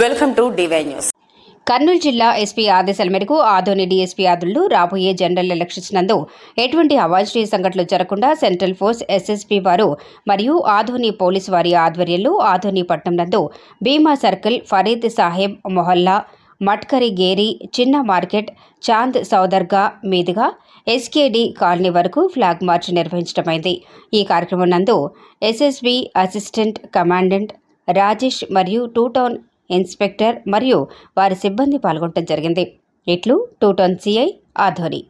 Welcome to DY news. Kurnool జిల్లా SP ఆదేశాల మేరకు ఆదోని డీఎస్పీ ఆదులు రాబోయే జనరల్ ఎలక్షన్స్ నందు ఎటువంటి అవాంఛనీయ సంఘటనలు జరగకుండా సెంట్రల్ ఫోర్స్ ఎస్ఎస్పీ వారు మరియు ఆదోని పోలీసు వారి ఆధ్వర్యంలో ఆదోని పట్టణం నందు భీమా సర్కిల్, ఫరీద్ సాహెబ్ మొహల్లా, మట్కరి గేరి, చిన్న మార్కెట్, చాంద్ సౌదర్గా మీదుగా ఎస్కేడి కాలనీ వరకు ఫ్లాగ్ మార్చ్ నిర్వహించడమైంది. ఈ కార్యక్రమం నందు ఎస్ఎస్బీ అసిస్టెంట్ కమాండెంట్ రాజేష్ మరియు 2 టౌన్ ఇన్స్పెక్టర్ మరియు వారి సిబ్బంది పాల్గొనడం జరిగింది. ఇట్లు 2 టౌన్ సిఐ ఆధ్వర్యం.